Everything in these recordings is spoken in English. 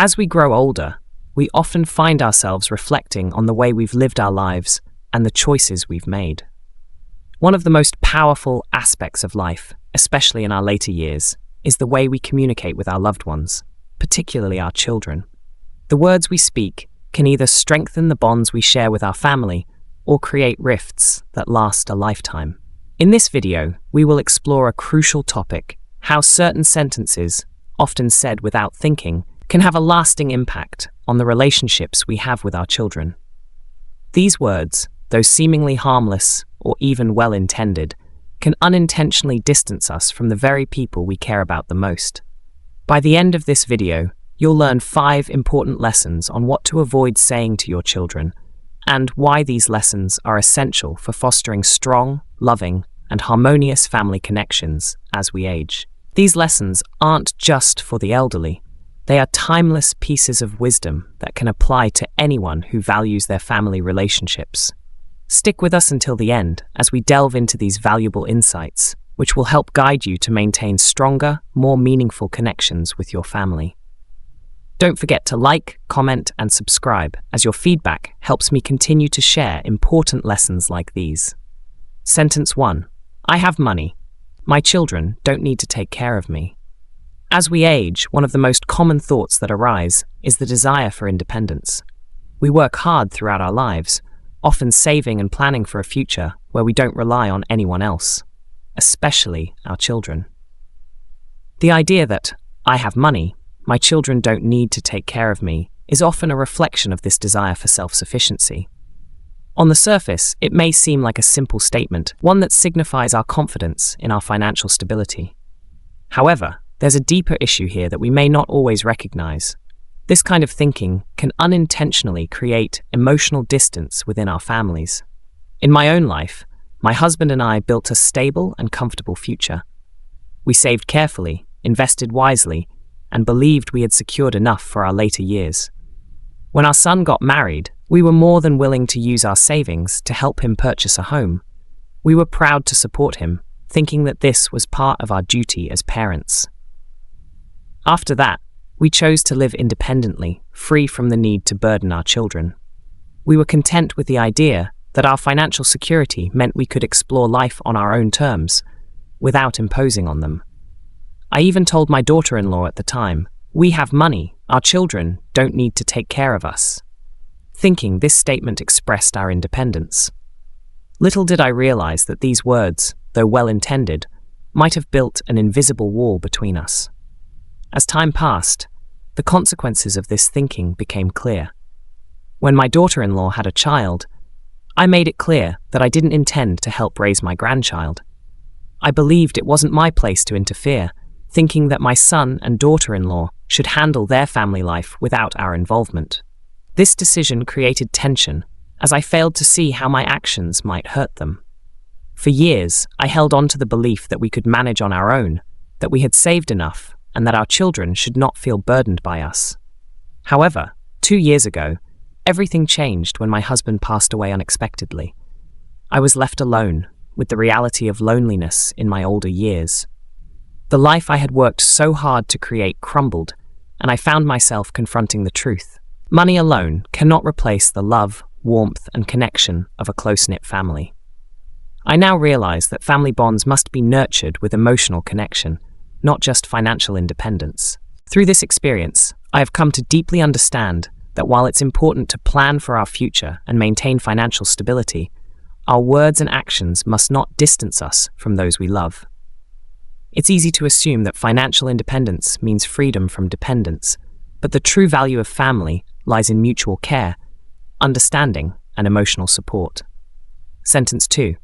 As we grow older, we often find ourselves reflecting on the way we've lived our lives and the choices we've made. One of the most powerful aspects of life, especially in our later years, is the way we communicate with our loved ones, particularly our children. The words we speak can either strengthen the bonds we share with our family or create rifts that last a lifetime. In this video, we will explore a crucial topic: how certain sentences, often said without thinking, can have a lasting impact on the relationships we have with our children. These words, though seemingly harmless or even well-intended, can unintentionally distance us from the very people we care about the most. By the end of this video, you'll learn 5 important lessons on what to avoid saying to your children and why these lessons are essential for fostering strong, loving, and harmonious family connections as we age. These lessons aren't just for the elderly. They are timeless pieces of wisdom that can apply to anyone who values their family relationships. Stick with us until the end as we delve into these valuable insights, which will help guide you to maintain stronger, more meaningful connections with your family. Don't forget to like, comment, and subscribe, as your feedback helps me continue to share important lessons like these. Sentence 1. I have money. My children don't need to take care of me. As we age, one of the most common thoughts that arise is the desire for independence. We work hard throughout our lives, often saving and planning for a future where we don't rely on anyone else, especially our children. The idea that I have money, my children don't need to take care of me, is often a reflection of this desire for self-sufficiency. On the surface, it may seem like a simple statement, one that signifies our confidence in our financial stability. However, there's a deeper issue here that we may not always recognize. This kind of thinking can unintentionally create emotional distance within our families. In my own life, my husband and I built a stable and comfortable future. We saved carefully, invested wisely, and believed we had secured enough for our later years. When our son got married, we were more than willing to use our savings to help him purchase a home. We were proud to support him, thinking that this was part of our duty as parents. After that, we chose to live independently, free from the need to burden our children. We were content with the idea that our financial security meant we could explore life on our own terms, without imposing on them. I even told my daughter-in-law at the time, "We have money, our children don't need to take care of us," thinking this statement expressed our independence. Little did I realize that these words, though well-intended, might have built an invisible wall between us. As time passed, the consequences of this thinking became clear. When my daughter-in-law had a child, I made it clear that I didn't intend to help raise my grandchild. I believed it wasn't my place to interfere, thinking that my son and daughter-in-law should handle their family life without our involvement. This decision created tension, as I failed to see how my actions might hurt them. For years, I held on to the belief that we could manage on our own, that we had saved enough, and that our children should not feel burdened by us. However, 2 years ago, everything changed when my husband passed away unexpectedly. I was left alone, with the reality of loneliness in my older years. The life I had worked so hard to create crumbled, and I found myself confronting the truth. Money alone cannot replace the love, warmth, and connection of a close-knit family. I now realize that family bonds must be nurtured with emotional connection, not just financial independence. Through this experience, I have come to deeply understand that while it's important to plan for our future and maintain financial stability, our words and actions must not distance us from those we love. It's easy to assume that financial independence means freedom from dependence, but the true value of family lies in mutual care, understanding, and emotional support. Sentence 2.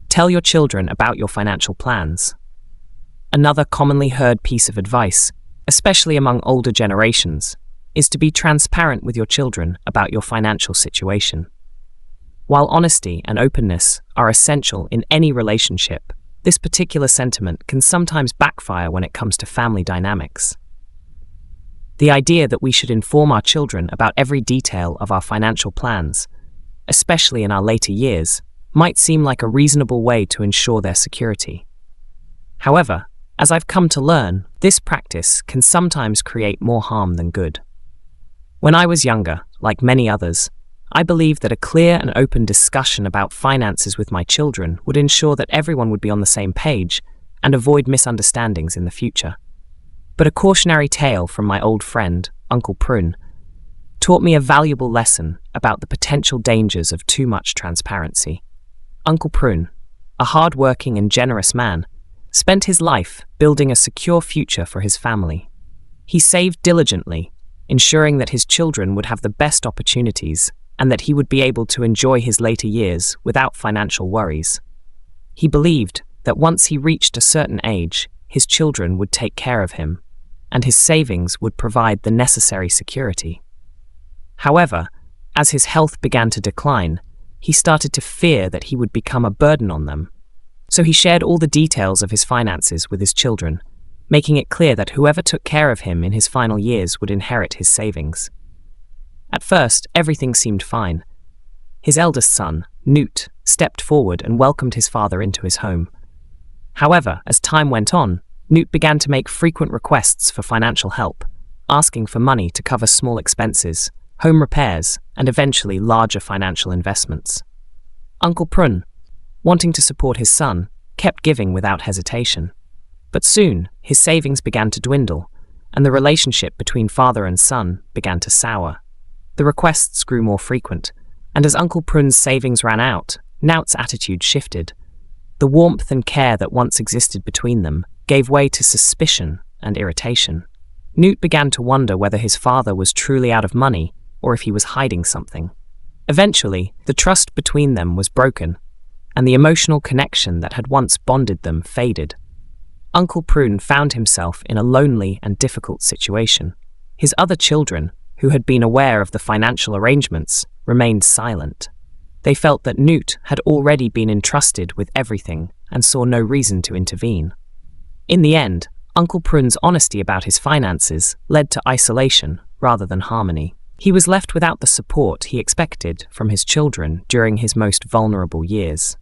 Tell your children about your financial plans. Another commonly heard piece of advice, especially among older generations, is to be transparent with your children about your financial situation. While honesty and openness are essential in any relationship, this particular sentiment can sometimes backfire when it comes to family dynamics. The idea that we should inform our children about every detail of our financial plans, especially in our later years, might seem like a reasonable way to ensure their security. However, as I've come to learn, this practice can sometimes create more harm than good. When I was younger, like many others, I believed that a clear and open discussion about finances with my children would ensure that everyone would be on the same page and avoid misunderstandings in the future. But a cautionary tale from my old friend, Uncle Prune, taught me a valuable lesson about the potential dangers of too much transparency. Uncle Prune, a hard-working and generous man, spent his life building a secure future for his family. He saved diligently, ensuring that his children would have the best opportunities and that he would be able to enjoy his later years without financial worries. He believed that once he reached a certain age, his children would take care of him, and his savings would provide the necessary security. However, as his health began to decline, he started to fear that he would become a burden on them. So he shared all the details of his finances with his children, making it clear that whoever took care of him in his final years would inherit his savings. At first, everything seemed fine. His eldest son, Newt, stepped forward and welcomed his father into his home. However, as time went on, Newt began to make frequent requests for financial help, asking for money to cover small expenses, home repairs, and eventually larger financial investments. Uncle Prune, wanting to support his son, kept giving without hesitation. But soon, his savings began to dwindle, and the relationship between father and son began to sour. The requests grew more frequent, and as Uncle Prune's savings ran out, Newt's attitude shifted. The warmth and care that once existed between them gave way to suspicion and irritation. Newt began to wonder whether his father was truly out of money or if he was hiding something. Eventually, the trust between them was broken, and the emotional connection that had once bonded them faded. Uncle Prune found himself in a lonely and difficult situation. His other children, who had been aware of the financial arrangements, remained silent. They felt that Newt had already been entrusted with everything and saw no reason to intervene. In the end, Uncle Prune's honesty about his finances led to isolation rather than harmony. He was left without the support he expected from his children during his most vulnerable years.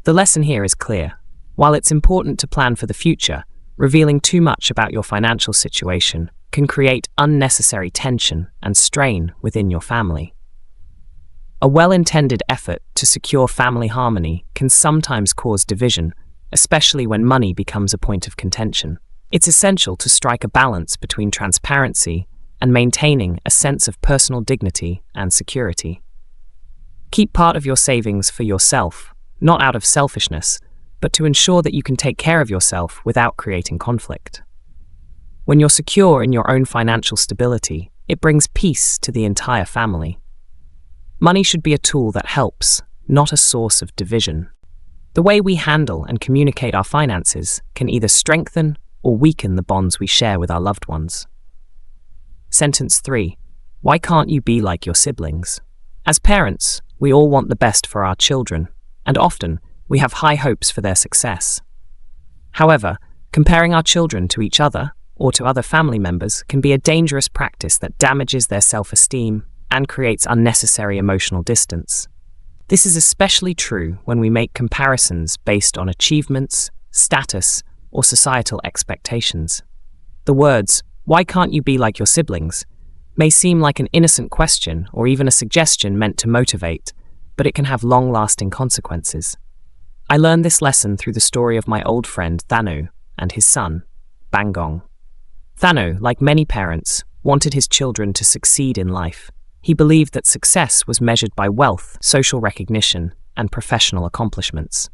The lesson here is clear. While it's important to plan for the future, revealing too much about your financial situation can create unnecessary tension and strain within your family. A well-intended effort to secure family harmony can sometimes cause division, especially when money becomes a point of contention. It's essential to strike a balance between transparency and maintaining a sense of personal dignity and security. Keep part of your savings for yourself, not out of selfishness, but to ensure that you can take care of yourself without creating conflict. When you're secure in your own financial stability, it brings peace to the entire family. Money should be a tool that helps, not a source of division. The way we handle and communicate our finances can either strengthen or weaken the bonds we share with our loved ones. Sentence 3. Why can't you be like your siblings? As parents, we all want the best for our children, and often we have high hopes for their success. However, comparing our children to each other or to other family members can be a dangerous practice that damages their self-esteem and creates unnecessary emotional distance. This is especially true when we make comparisons based on achievements, status, or societal expectations. The words, "Why can't you be like your siblings?" may seem like an innocent question or even a suggestion meant to motivate, but it can have long-lasting consequences. I learned this lesson through the story of my old friend Thanu and his son, Bangong. Thanu, like many parents, wanted his children to succeed in life. He believed that success was measured by wealth, social recognition, and professional accomplishments.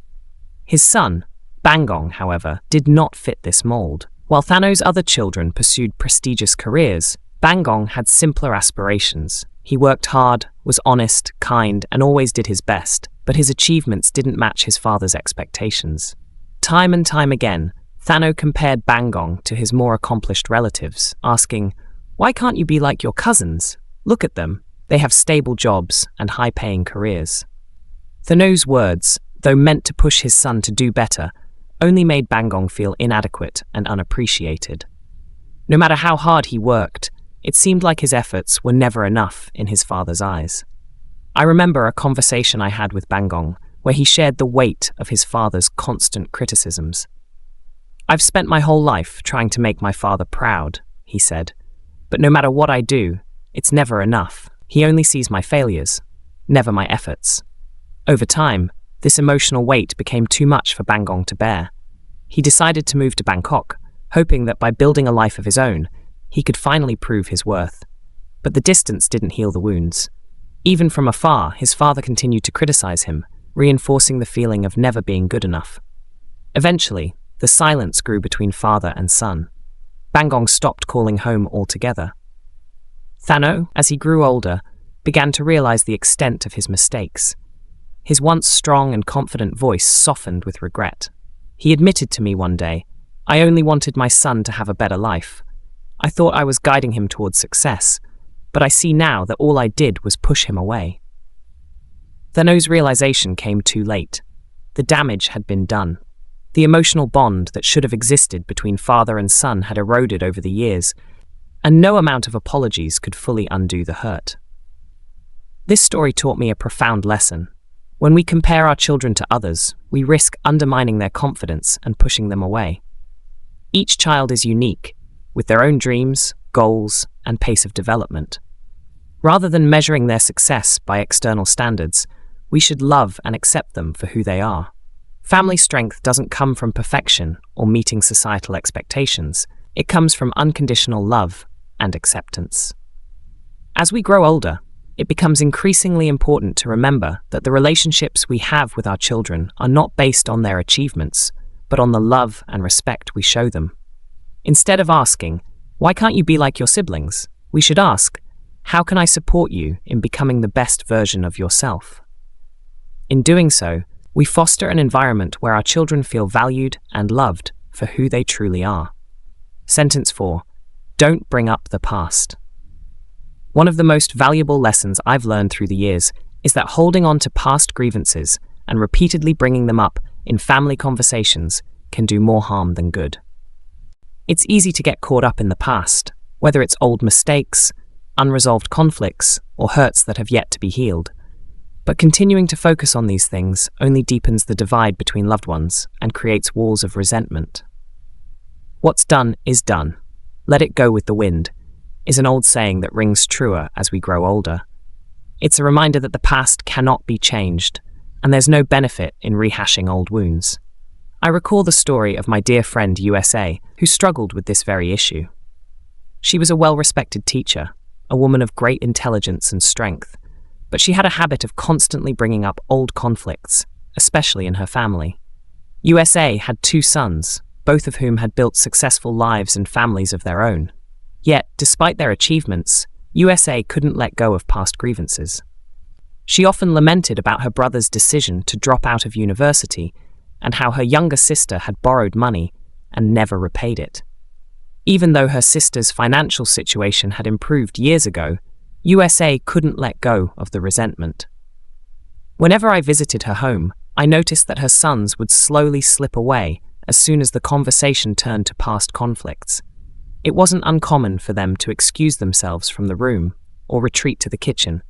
His son, Bangong, however, did not fit this mold. While Thanu's other children pursued prestigious careers, Bangong had simpler aspirations. He worked hard, was honest, kind, and always did his best, but his achievements didn't match his father's expectations. Time and time again, Thanu compared Bangong to his more accomplished relatives, asking, "Why can't you be like your cousins? Look at them. They have stable jobs and high-paying careers." Thanu's words, though meant to push his son to do better, only made Bangong feel inadequate and unappreciated. No matter how hard he worked, it seemed like his efforts were never enough in his father's eyes. I remember a conversation I had with Bangong where he shared the weight of his father's constant criticisms. "I've spent my whole life trying to make my father proud," he said, "but no matter what I do, It's never enough. He only sees my failures, never my efforts. Over time, this emotional weight became too much for Bangong to bear. He decided to move to Bangkok, hoping that by building a life of his own, he could finally prove his worth. But the distance didn't heal the wounds. Even from afar, his father continued to criticize him, reinforcing the feeling of never being good enough. Eventually, the silence grew between father and son. Bangong stopped calling home altogether. Thano, as he grew older, began to realize the extent of his mistakes. His once strong and confident voice softened with regret. He admitted to me one day, "I only wanted my son to have a better life. I thought I was guiding him towards success, but I see now that all I did was push him away." Thano's realization came too late. The damage had been done. The emotional bond that should have existed between father and son had eroded over the years, and no amount of apologies could fully undo the hurt. This story taught me a profound lesson. When we compare our children to others, we risk undermining their confidence and pushing them away. Each child is unique, with their own dreams, goals, and pace of development. Rather than measuring their success by external standards, we should love and accept them for who they are. Family strength doesn't come from perfection or meeting societal expectations. It comes from unconditional love and acceptance. As we grow older, it becomes increasingly important to remember that the relationships we have with our children are not based on their achievements, but on the love and respect we show them. Instead of asking, "Why can't you be like your siblings?" we should ask, "How can I support you in becoming the best version of yourself?" In doing so, we foster an environment where our children feel valued and loved for who they truly are. Sentence 4. Don't bring up the past. One of the most valuable lessons I've learned through the years is that holding on to past grievances and repeatedly bringing them up in family conversations can do more harm than good. It's easy to get caught up in the past, whether it's old mistakes, unresolved conflicts, or hurts that have yet to be healed. But continuing to focus on these things only deepens the divide between loved ones and creates walls of resentment. What's done is done. Let it go with the wind, is an old saying that rings truer as we grow older. It's a reminder that the past cannot be changed, and there's no benefit in rehashing old wounds. I recall the story of my dear friend USA, who struggled with this very issue. She was a well-respected teacher, a woman of great intelligence and strength, but she had a habit of constantly bringing up old conflicts, especially in her family. USA had 2 sons, both of whom had built successful lives and families of their own. Yet, despite their achievements, USA couldn't let go of past grievances. She often lamented about her brother's decision to drop out of university and how her younger sister had borrowed money and never repaid it. Even though her sister's financial situation had improved years ago, USA couldn't let go of the resentment. Whenever I visited her home, I noticed that her sons would slowly slip away as soon as the conversation turned to past conflicts. It wasn't uncommon for them to excuse themselves from the room or retreat to the kitchen,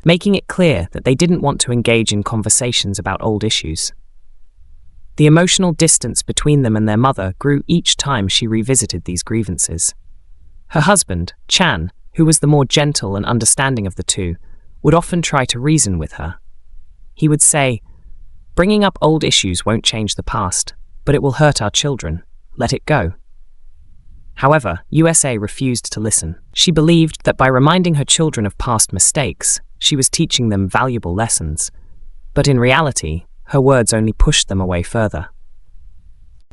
making it clear that they didn't want to engage in conversations about old issues. The emotional distance between them and their mother grew each time she revisited these grievances. Her husband, Chan, who was the more gentle and understanding of the two, would often try to reason with her. He would say, "Bringing up old issues won't change the past, but it will hurt our children. Let it go." However, USA refused to listen. She believed that by reminding her children of past mistakes, she was teaching them valuable lessons. But in reality, her words only pushed them away further.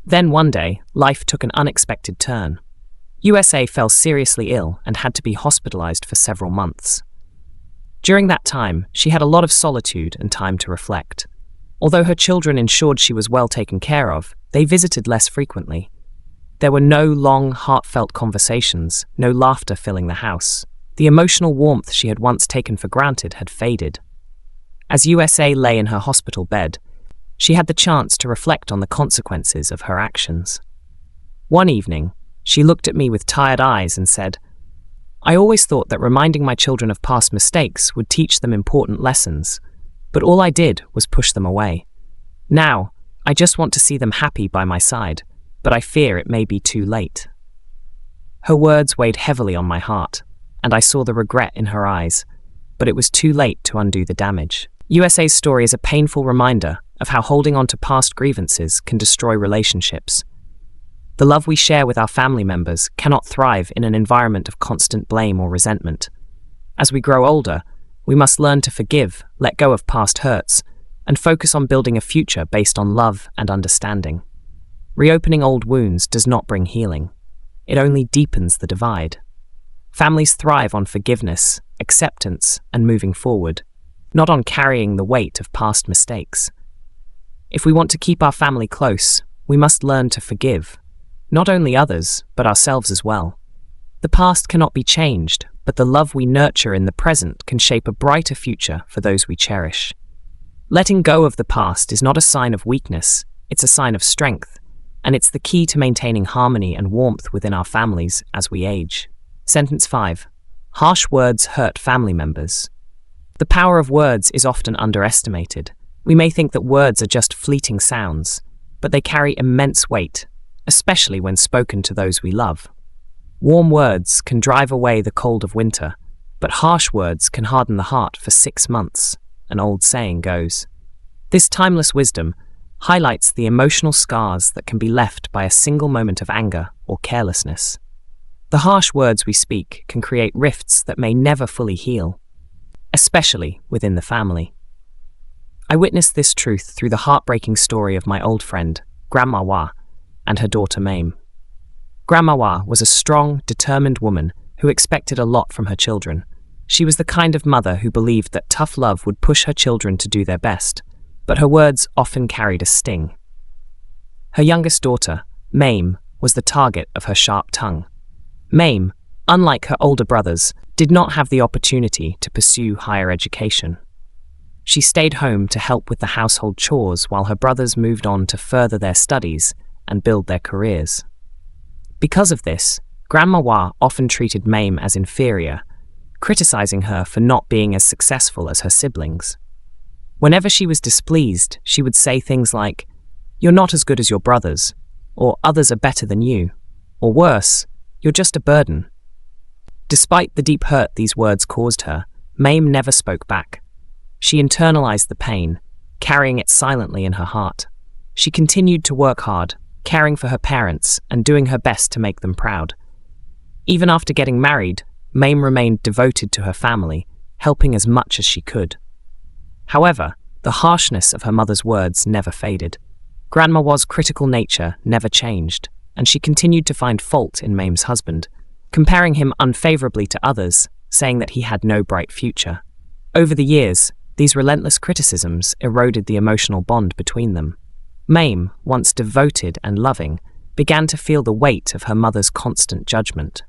Then one day, life took an unexpected turn. USA fell seriously ill and had to be hospitalized for several months. During that time, she had a lot of solitude and time to reflect. Although her children ensured she was well taken care of, they visited less frequently. There were no long, heartfelt conversations, no laughter filling the house. The emotional warmth she had once taken for granted had faded. As USA lay in her hospital bed, she had the chance to reflect on the consequences of her actions. One evening, she looked at me with tired eyes and said, "I always thought that reminding my children of past mistakes would teach them important lessons, but all I did was push them away. Now, I just want to see them happy by my side, but I fear it may be too late." Her words weighed heavily on my heart, and I saw the regret in her eyes, but it was too late to undo the damage. USA's story is a painful reminder of how holding on to past grievances can destroy relationships. The love we share with our family members cannot thrive in an environment of constant blame or resentment. As we grow older, we must learn to forgive, let go of past hurts, and focus on building a future based on love and understanding. Reopening old wounds does not bring healing. It only deepens the divide. Families thrive on forgiveness, acceptance, and moving forward, not on carrying the weight of past mistakes. If we want to keep our family close, we must learn to forgive, not only others, but ourselves as well. The past cannot be changed, but the love we nurture in the present can shape a brighter future for those we cherish. Letting go of the past is not a sign of weakness, it's a sign of strength, and it's the key to maintaining harmony and warmth within our families as we age. Sentence 5. Harsh words hurt family members. The power of words is often underestimated. We may think that words are just fleeting sounds, but they carry immense weight, especially when spoken to those we love. Warm words can drive away the cold of winter, but harsh words can harden the heart for 6 months, an old saying goes. This timeless wisdom highlights the emotional scars that can be left by a single moment of anger or carelessness. The harsh words we speak can create rifts that may never fully heal, especially within the family. I witnessed this truth through the heartbreaking story of my old friend, Grandma Wah, and her daughter Mame. Grandma Wah was a strong, determined woman who expected a lot from her children. She was the kind of mother who believed that tough love would push her children to do their best, but her words often carried a sting. Her youngest daughter, Mame, was the target of her sharp tongue. Mame, unlike her older brothers, did not have the opportunity to pursue higher education. She stayed home to help with the household chores while her brothers moved on to further their studies and build their careers. Because of this, Grandma Wah often treated Mame as inferior, criticizing her for not being as successful as her siblings. Whenever she was displeased, she would say things like, "You're not as good as your brothers," or "Others are better than you," or worse, "You're just a burden." Despite the deep hurt these words caused her, Mame never spoke back. She internalized the pain, carrying it silently in her heart. She continued to work hard, caring for her parents and doing her best to make them proud. Even after getting married, Mame remained devoted to her family, helping as much as she could. However, the harshness of her mother's words never faded. Grandma Wah's critical nature never changed, and she continued to find fault in Mame's husband, comparing him unfavorably to others, saying that he had no bright future. Over the years, these relentless criticisms eroded the emotional bond between them. Mame, once devoted and loving, began to feel the weight of her mother's constant judgment.